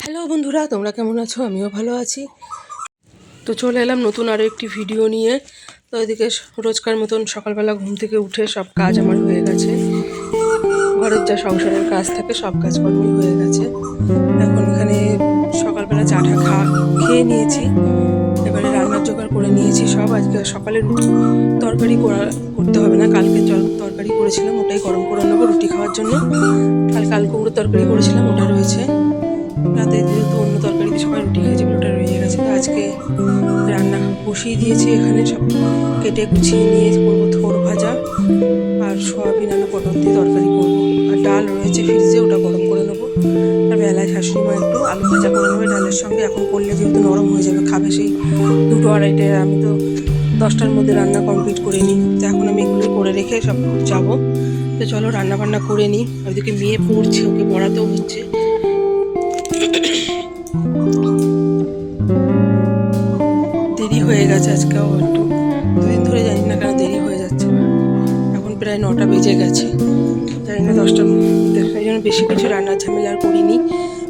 Hello বন্ধুরা, তোমরা কেমন আছো? আমিও ভালো আছি। তো চলে এলাম নতুন আরও একটি ভিডিও নিয়ে। তো এদিকে রোজকার মতন সকালবেলা ঘুম থেকে উঠে সব কাজ আমার হয়ে গেছে। ঘরের যা সংসারের কাজ থাকে সব কাজকর্মই হয়ে গেছে। এখন এখানে সকালবেলা চাটা খেয়ে নিয়েছি। এবারে রান্নার জোগাড় করে নিয়েছি সব। আজকে সকালে রুটি তরকারি করতে হবে না, কালকে তরকারি করেছিলাম, ওটাই গরম করে নেবো রুটি খাওয়ার জন্য। কাল কুমড়োর তরকারি করেছিলাম, ওটা রয়েছে। রাতে যেহেতু অন্য তরকারি দিয়ে সবাই রুটি খেয়েছে, ওটা রয়ে গেছে। তো আজকে রান্না বসিয়ে দিয়েছি। এখানে সব কেটে গুছিয়ে নিয়ে করবো থোর ভাজা আর সয়াবিন আলু পটল দিয়ে তরকারি করবো। আর ডাল রয়েছে ফ্রিজে, ওটা গরম করে নেবো। আর বেলায় শাশুড়ি মা একটু আলু ভাজা করে নেবে ডালের সঙ্গে। এখন করলে যেহেতু নরম হয়ে যাবে, খাবে সেই 2-2:30টায়। আমি তো 10টার মধ্যে রান্না কমপ্লিট করে নিই। তো এখন আমি এগুলো করে রেখে সব যাবো। তো চলো রান্না বান্না করে নিই। ওইদিকে মেয়ে পড়ছে, ওকে পড়াতেও হচ্ছে। দেরি হয়ে গেছে আজকেও একটু, দুদিন ধরে জানি না কেন দেরি হয়ে যাচ্ছে। এখন প্রায় 9টা বেজে গেছে, জানি না 10টার মধ্যে। এই জন্য বেশি কিছু রান্নার ঝামেলা আর করিনি।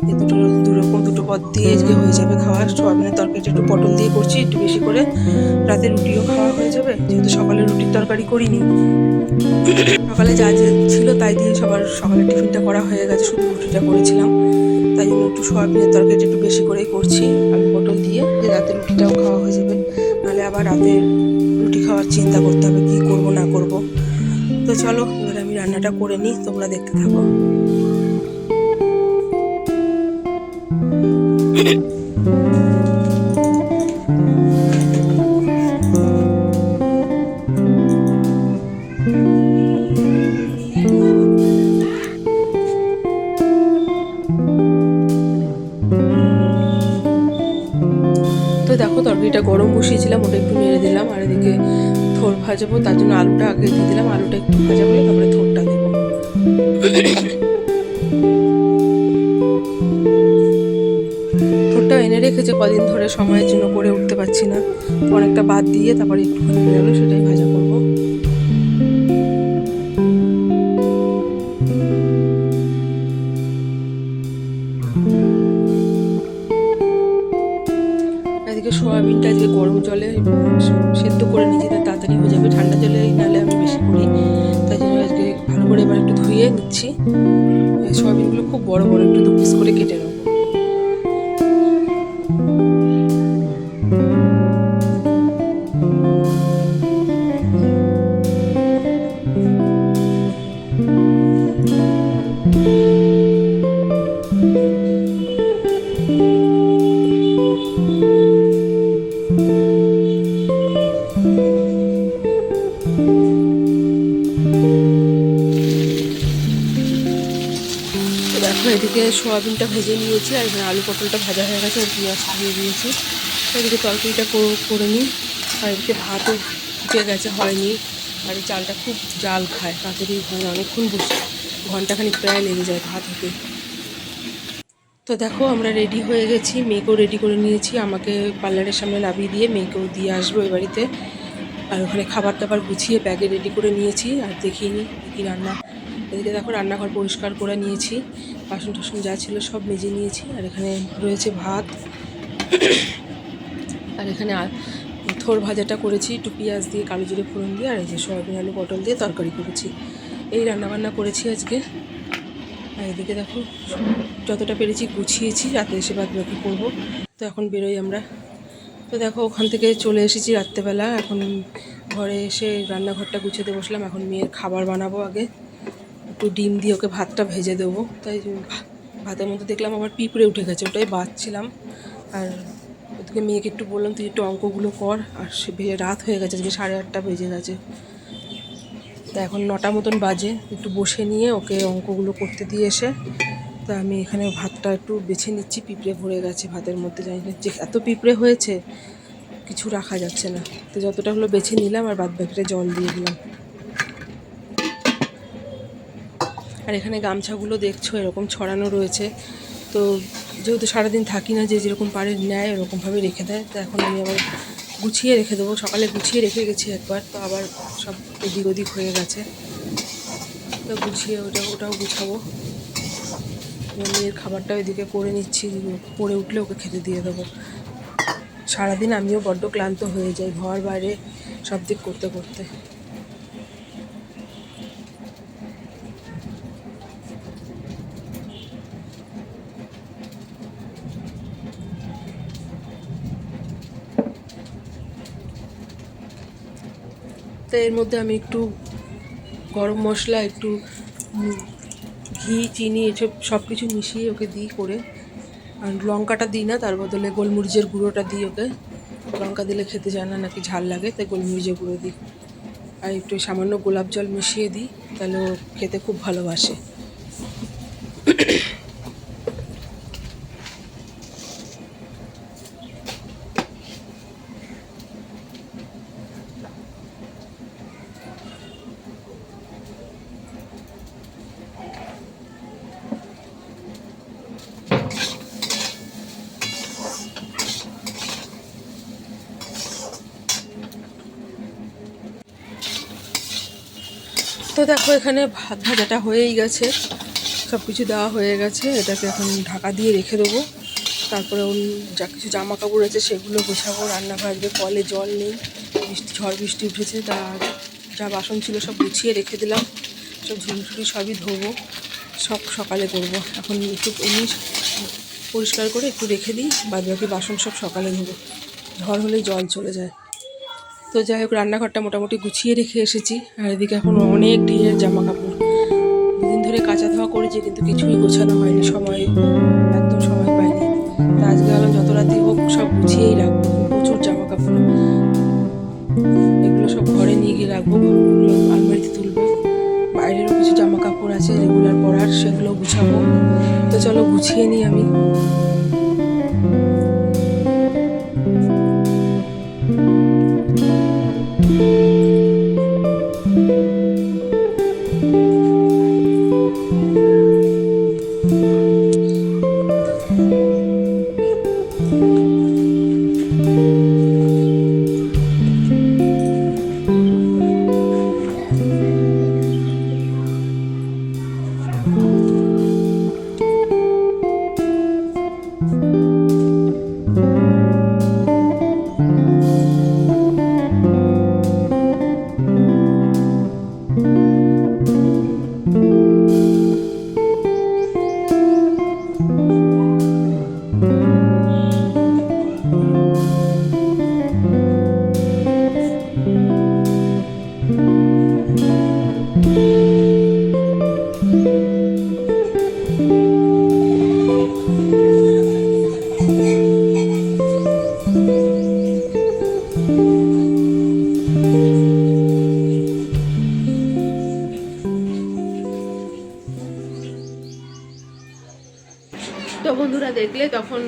এই দুটো পদ দিয়ে আজকে হয়ে যাবে খাওয়া। সয়াবিনের তরকারিটা একটু পটল দিয়ে করছি একটু বেশি করে, রাতে রুটিও খাওয়া হয়ে যাবে, যেহেতু সকালে রুটির তরকারি করিনি। সকালে যা যে ছিল তাই দিয়ে সবার সকালে টিফিনটা করা হয়ে গেছে, শুধু রুটিটা করেছিলাম। তাই জন্য একটু সয়াবিনের তরকারিটা একটু বেশি করেই করছি আলু পটল দিয়ে, যে রাতে রুটিটাও খাওয়া হয়ে যাবে। নাহলে আবার রাতে রুটি খাওয়ার চিন্তা করতে হবে কী করব না করব। তো চলো এবার আমি রান্নাটা করে নিই, তোমরা দেখতে থাকো। তো দেখো তরকারিটা গরম বসিয়েছিলাম, ওটা একটু নেড়ে দিলাম। আর এদিকে থোর ভাজাবো, তার জন্য আলুটা আগে দিয়ে দিলাম। আলুটা একটু ভাজা বলে তারপরে থোরটা দেবো। থোরটা এনে রেখেছে কদিন ধরে, সময়ের জন্য করে উঠতে পারছি না। অনেকটা বাদ দিয়ে তারপরে একটুখানি বেরোলো, সেটাই ভাজা করবো। এদিকে সোয়াবিনটা আজকে গরম জলে সেদ্ধ করে নিয়েছি, তাড়াতাড়ি হয়ে যাবে। ঠান্ডা জলে নাহলে আমি বেশি করি, তাই জন্য আজকে ভালো করে এবার একটু ধুয়ে নিচ্ছি। সোয়াবিনগুলো খুব বড় বড় একটু 2 পিস করে কেটে নেবো। এদিকে সোয়াবিনটা ভেজে নিয়েছি, আর এখানে আলু পটলটা ভাজা হয়ে গেছে, আর পেঁয়াজ দিয়ে দিয়েছি। এদিকে তরকারিটা করে নিই। আর এদিকে ভাতও ফুটে গেছে, হয়নি। আর এই চালটা খুব জাল খায়, তাড়াতাড়ি হয় না, অনেকক্ষণ বসে ঘন্টাখানিক প্রায় লেগে যায় ভাত হতে। তো দেখো আমরা রেডি হয়ে গেছি, মেয়েকেও রেডি করে নিয়েছি। আমাকে পার্লারের সামনে নামিয়ে দিয়ে মেয়েকেও দিয়ে আসবো এ বাড়িতে। আর ওখানে খাবার দাবার গুছিয়ে ব্যাগে রেডি করে নিয়েছি। আর দেখিয়ে নিই কী রান্না। এদিকে দেখো রান্নাঘর পরিষ্কার করে নিয়েছি, বাসন টাসন যা ছিল সব মেজে নিয়েছি। আর এখানে রয়েছে ভাত, আর এখানে থোর ভাজাটা করেছি একটু পেঁয়াজ দিয়ে, কালো জিরে ফোড়ন দিয়ে। আর এই যে সয়াবিন আলু পটল দিয়ে তরকারি করেছি। এই রান্নাবান্না করেছি আজকে। আর এদিকে দেখো যতটা পেরেছি গুছিয়েছি, রাতে এসে বাদ বাকি করবো। তো এখন বেরোই আমরা। তো দেখো ওখান থেকে চলে এসেছি রাত্রেবেলা। এখন ঘরে এসে রান্নাঘরটা গুছিয়ে বসলাম। এখন মেয়ের খাবার বানাবো। আগে একটু ডিম দিয়ে ওকে ভাতটা ভেজে দেবো। তাই ভাতের মধ্যে দেখলাম আমার পিঁপড়ে উঠে গেছে, ওটাই বাছছিলাম। আর ওদিকে মেয়েকে একটু বললাম তুই একটু অঙ্কগুলো কর। আর সে রাত হয়ে গেছে, আজকে 8:30 বেজে গেছে। তা এখন 9টা মতন বাজে। একটু বসে নিয়ে ওকে অঙ্কগুলো করতে দিয়ে এসে তা আমি এখানে ভাতটা একটু বেছে নিচ্ছি, পিঁপড়ে ভরে গেছে ভাতের মধ্যে, জানি না যে এত পিঁপড়ে হয়েছে কিছু রাখা যাচ্ছে না। তো যতটা হলো বেছে নিলাম আর বাদ বাকিটা জল দিয়ে দিলাম। আর এখানে গামছাগুলো দেখছো এরকম ছড়ানো রয়েছে, তো যেহেতু সারাদিন থাকি না, যে যেরকম পারে নেয় এরকমভাবে রেখে দেয়। তো এখন আমি আবার গুছিয়ে রেখে দেবো, সকালে গুছিয়ে রেখে গেছি একবার, তো আবার সব এদিক ওদিক হয়ে গেছে, তো গুছিয়ে ওটাও গুছাবো। মেয়ের খাবারটাও এদিকে করে নিচ্ছি, পরে উঠলে ওকে খেতে দিয়ে দেবো। সারাদিন আমিও বড্ড ক্লান্ত হয়ে যাই ঘর বাইরে সব দিক করতে করতে। তো এর মধ্যে আমি একটু গরম মশলা, একটু ঘি, চিনি এসব সব কিছু মিশিয়ে ওকে দিই করে। আর লঙ্কাটা দিই না, তার বদলে গোলমরিচের গুঁড়োটা দিই ওকে। লঙ্কা দিলে খেতে চায় না, নাকি ঝাল লাগে, তাই গোলমরিচের গুঁড়ো দিই। আর একটু সামান্য গোলাপ জল মিশিয়ে দিই, তাহলে ও খেতে খুব ভালোবাসে। তো দেখো এখানে ভাত ভাজাটা হয়েই গেছে, সব কিছু দেওয়া হয়ে গেছে। এটাকে এখন ঢাকা দিয়ে রেখে দেবো। তারপরে যা কিছু জামা কাপড় আছে সেগুলো গোছাবো, রান্না ভাজবে, কলে জল নেই, ঝড় বৃষ্টি উঠেছে, তা যা বাসন ছিল সব গুছিয়ে রেখে দিলাম। সব ঝুড়ি সবই ধোবো, সব সকালে করবো। এখন একটু এমনি পরিষ্কার করে একটু রেখে দিই, বাদ বাকি বাসন সব সকালে ধোবো, ঝড় হলেই জল চলে যায়। তো যাই হোক, রান্নাঘরটা মোটামুটি গুছিয়ে রেখে এসেছি। আর এদিকে এখন অনেক ঢের জামা কাপড়, দুদিন ধরে কাচা ধোয়া করেছি, কিন্তু কিছুই গোছানো হয়নি, একদম সময় পাইনি। তা আজকে গেলাম যত রাতি হোক সব গুছিয়েই রাখবো। প্রচুর জামা কাপড়, এগুলো সব ঘরে নিয়ে গিয়ে রাখবো, আলমারিতে তুলবো। বাইরেরও কিছু জামা কাপড় আছে রেগুলার পরার, সেগুলো গুছাবো। তো চলো গুছিয়ে নিই আমি। তো বন্ধুরা দেখলে, তখন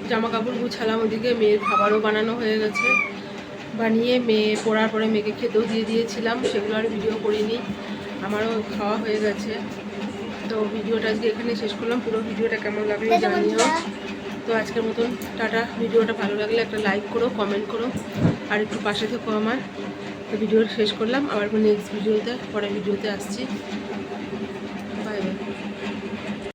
জামা কাপড় গুছালাম, ওদিকে মেয়ের খাবারও বানানো হয়ে গেছে, বানিয়ে মেয়ে পড়ার পরে মেয়েকে খেতেও দিয়ে দিয়েছিলাম, সেগুলো আর ভিডিও করিনি, আমারও খাওয়া হয়ে গেছে। তো ভিডিওটা আজকে এখানে শেষ করলাম। পুরো ভিডিওটা কেমন লাগলো জানিও। তো আজকের মতন টাটা। ভিডিওটা ভালো লাগলে একটা লাইক করো, কমেন্ট করো, আর একটু পাশে থেকো আমার। তো ভিডিওটা শেষ করলাম, আবার নেক্সট ভিডিওতে, পরের ভিডিওতে আসছি।